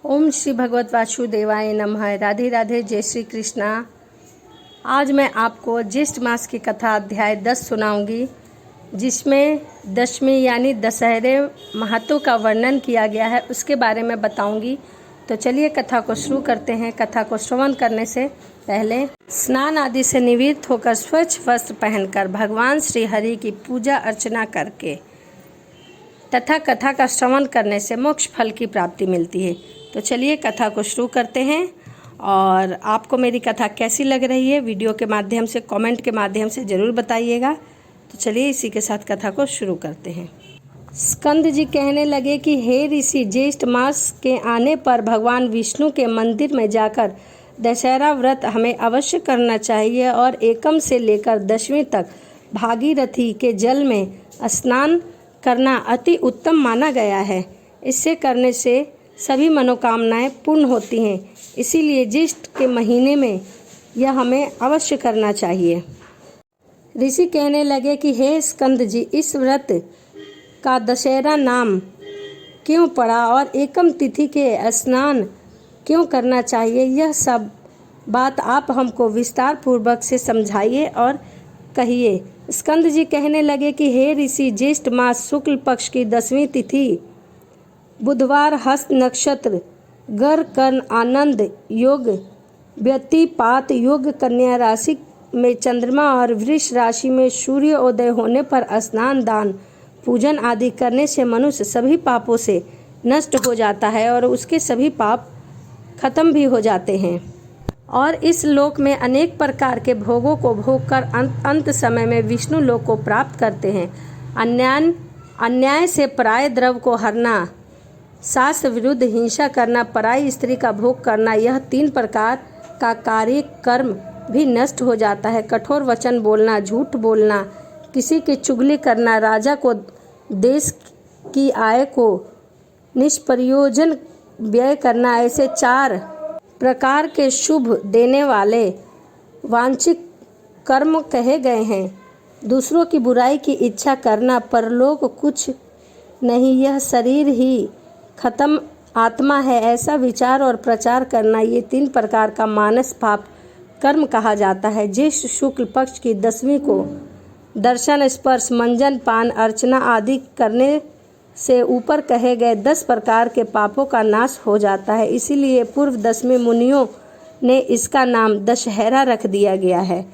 ओम श्री भगवत वासुदेवाय नमः। राधे राधे, जय श्री कृष्णा। आज मैं आपको ज्येष्ठ मास की कथा अध्याय 10 सुनाऊंगी, जिसमें दशमी यानी दशहरे महत्व का वर्णन किया गया है, उसके बारे में बताऊंगी। तो चलिए कथा को शुरू करते हैं। कथा को श्रवण करने से पहले स्नान आदि से निवृत्त होकर स्वच्छ वस्त्र पहनकर भगवान श्री हरि की पूजा अर्चना करके तथा कथा का श्रवण करने से मोक्ष फल की प्राप्ति मिलती है। तो चलिए कथा को शुरू करते हैं। और आपको मेरी कथा कैसी लग रही है, वीडियो के माध्यम से, कमेंट के माध्यम से ज़रूर बताइएगा। तो चलिए इसी के साथ कथा को शुरू करते हैं। स्कंद जी कहने लगे कि हे ऋषि, ज्येष्ठ मास के आने पर भगवान विष्णु के मंदिर में जाकर दशहरा व्रत हमें अवश्य करना चाहिए और एकम से लेकर दशवीं तक भागीरथी के जल में स्नान करना अति उत्तम माना गया है। इससे करने से सभी मनोकामनाएं पूर्ण होती हैं। इसीलिए ज्येष्ठ के महीने में यह हमें अवश्य करना चाहिए। ऋषि कहने लगे कि हे स्कंद जी, इस व्रत का दशहरा नाम क्यों पड़ा और एकम तिथि के स्नान क्यों करना चाहिए, यह सब बात आप हमको विस्तार पूर्वक से समझाइए और कहिए। स्कंद जी कहने लगे कि हे ऋषि, ज्येष्ठ मास शुक्ल पक्ष की 10वीं तिथि बुधवार हस्त नक्षत्र गर कर्ण आनंद योग व्यतिपात योग कन्या राशि में चंद्रमा और वृष राशि में सूर्योदय होने पर स्नान दान पूजन आदि करने से मनुष्य सभी पापों से नष्ट हो जाता है और उसके सभी पाप खत्म भी हो जाते हैं और इस लोक में अनेक प्रकार के भोगों को भोग कर अंत समय में विष्णु लोक को प्राप्त करते हैं। अन्याय से पराय द्रव्य को हरना, शास्त्र विरुद्ध हिंसा करना, पराई स्त्री का भोग करना, यह 3 प्रकार का कार्य कर्म भी नष्ट हो जाता है। कठोर वचन बोलना, झूठ बोलना, किसी की चुगली करना, राजा को देश की आय को निष्प्रयोजन व्यय करना, ऐसे 4 प्रकार के शुभ देने वाले वांछित कर्म कहे गए हैं। दूसरों की बुराई की इच्छा करना, परलोक कुछ नहीं, यह शरीर ही खत्म आत्मा है, ऐसा विचार और प्रचार करना, ये 3 प्रकार का मानस पाप कर्म कहा जाता है। ज्येष्ठ शुक्ल पक्ष की 10वीं को दर्शन, स्पर्श, मंजन, पान, अर्चना आदि करने से ऊपर कहे गए 10 प्रकार के पापों का नाश हो जाता है। इसीलिए पूर्व 10वीं मुनियों ने इसका नाम दशहरा रख दिया गया है।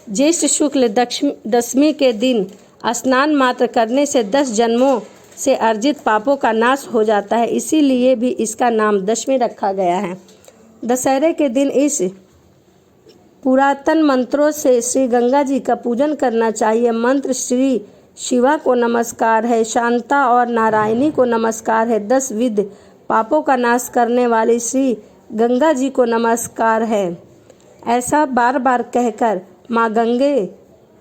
ज्येष्ठ शुक्ल 10वीं के दिन स्नान मात्र करने से 10 जन्मों से अर्जित पापों का नाश हो जाता है। इसीलिए भी इसका नाम दशमी रखा गया है। दशहरे के दिन इस पुरातन मंत्रों से श्री गंगा जी का पूजन करना चाहिए। मंत्र श्री शिवा को नमस्कार है, शांता और नारायणी को नमस्कार है, 10 विध पापों का नाश करने वाली श्री गंगा जी को नमस्कार है। ऐसा बार बार कहकर माँ गंगे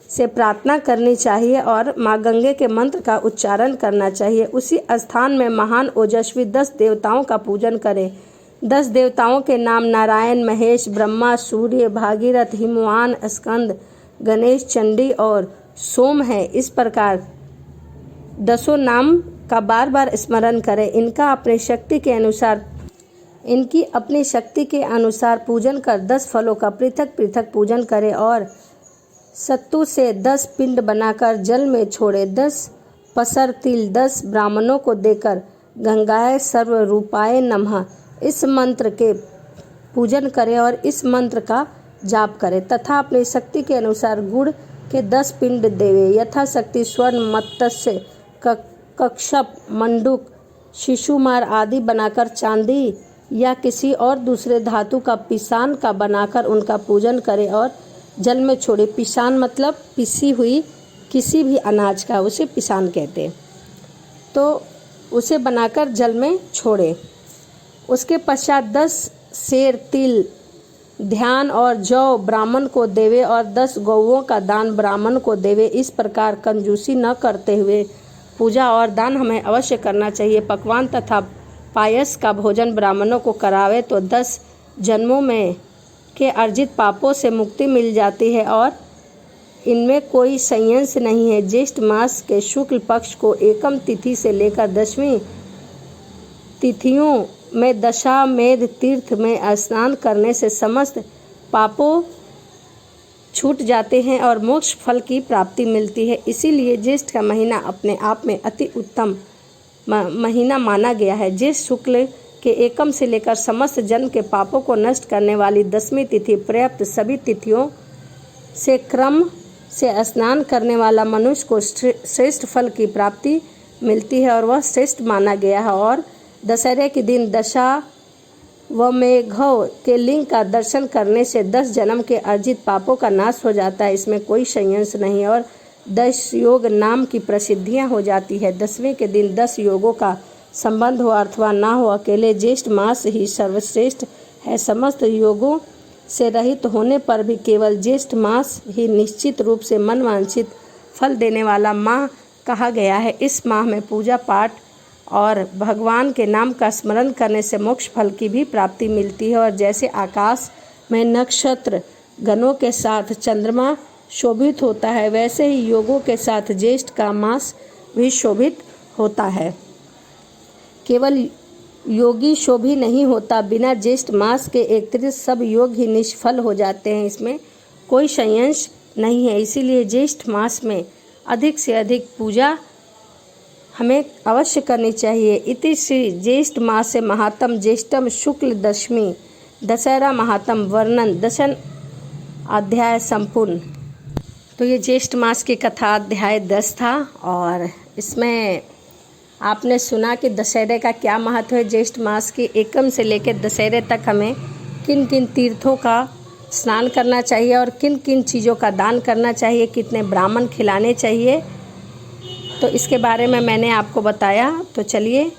से प्रार्थना करनी चाहिए और माँ गंगे के मंत्र का उच्चारण करना चाहिए। उसी स्थान में महान ओजस्वी 10 देवताओं का पूजन करें। 10 देवताओं के नाम नारायण, महेश, ब्रह्मा, सूर्य, भागीरथ, हिमवान, स्कंद, गणेश, चंडी और सोम है। इस प्रकार 10 नाम का बार बार स्मरण करें। इनकी अपनी शक्ति के अनुसार पूजन कर 10 फलों का पृथक पृथक पूजन करें और सत्तू से 10 पिंड बनाकर जल में छोड़े, 10 पसर तिल 10 ब्राह्मणों को देकर गंगाए सर्वरूपाय नमः इस मंत्र के पूजन करें और इस मंत्र का जाप करें तथा अपनी शक्ति के अनुसार गुड़ के 10 पिंड देवे। यथाशक्ति स्वर्ण, मत्स्य, कक्षप, मंडूक, शिशुमार आदि बनाकर चांदी या किसी और दूसरे धातु का पिसान का बनाकर उनका पूजन करें और जल में छोड़े। पिसान मतलब पिसी हुई किसी भी अनाज का, उसे पिसान कहते हैं। तो उसे बनाकर जल में छोड़े। उसके पश्चात 10 सेर तिल ध्यान और जौ ब्राह्मण को देवे और 10 गौओं का दान ब्राह्मण को देवे। इस प्रकार कंजूसी न करते हुए पूजा और दान हमें अवश्य करना चाहिए। पकवान तथा पायस का भोजन ब्राह्मणों को करावे तो 10 जन्मों में के अर्जित पापों से मुक्ति मिल जाती है और इनमें कोई संशय नहीं है। ज्येष्ठ मास के शुक्ल पक्ष को एकम तिथि से लेकर 10वीं तिथियों में दशामेध तीर्थ में स्नान करने से समस्त पापों छूट जाते हैं और मोक्ष फल की प्राप्ति मिलती है। इसीलिए ज्येष्ठ का महीना अपने आप में अति उत्तम महीना माना गया है। ज्येष्ठ शुक्ल के एकम से लेकर समस्त जन्म के पापों को नष्ट करने वाली 10वीं तिथि पर्याप्त सभी तिथियों से क्रम से स्नान करने वाला मनुष्य को श्रेष्ठ फल की प्राप्ति मिलती है और वह श्रेष्ठ माना गया है। और दशहरे के दिन दशाश्वमेघों के लिंग का दर्शन करने से 10 जन्म के अर्जित पापों का नाश हो जाता है, इसमें कोई संशय नहीं। और 10 योग नाम की प्रसिद्धियां हो जाती है। 10वें के दिन 10 योगों का संबंध हो अथवा ना हो, अकेले ज्येष्ठ मास ही सर्वश्रेष्ठ है। समस्त योगों से रहित होने पर भी केवल ज्येष्ठ मास ही निश्चित रूप से मनवांछित फल देने वाला माह कहा गया है। इस माह में पूजा पाठ और भगवान के नाम का स्मरण करने से मोक्ष फल की भी प्राप्ति मिलती है। और जैसे आकाश में नक्षत्र गणों के साथ चंद्रमा शोभित होता है, वैसे ही योगों के साथ ज्येष्ठ का मास भी शोभित होता है। केवल योगी शोभी नहीं होता, बिना ज्येष्ठ मास के एक सब योग ही निष्फल हो जाते हैं, इसमें कोई संशय नहीं है। इसीलिए ज्येष्ठ मास में अधिक से अधिक पूजा हमें अवश्य करनी चाहिए। इति श्री ज्येष्ठ मास से महात्म ज्येष्ठम शुक्ल दशमी दशहरा महात्म वर्णन 10 अध्याय संपूर्ण। तो ये ज्येष्ठ मास की कथा अध्याय 10 था और इसमें आपने सुना कि दशहरे का क्या महत्व है। ज्येष्ठ मास की एकम से लेकर दशहरे तक हमें किन किन तीर्थों का स्नान करना चाहिए और किन किन चीज़ों का दान करना चाहिए, कितने ब्राह्मण खिलाने चाहिए, तो इसके बारे में मैंने आपको बताया। तो चलिए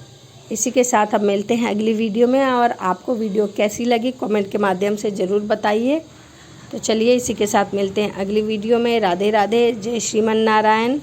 इसी के साथ अब मिलते हैं अगली वीडियो में। और आपको वीडियो कैसी लगी कमेंट के माध्यम से ज़रूर बताइए। तो चलिए इसी के साथ मिलते हैं अगली वीडियो में। राधे राधे, जय श्रीमन नारायण।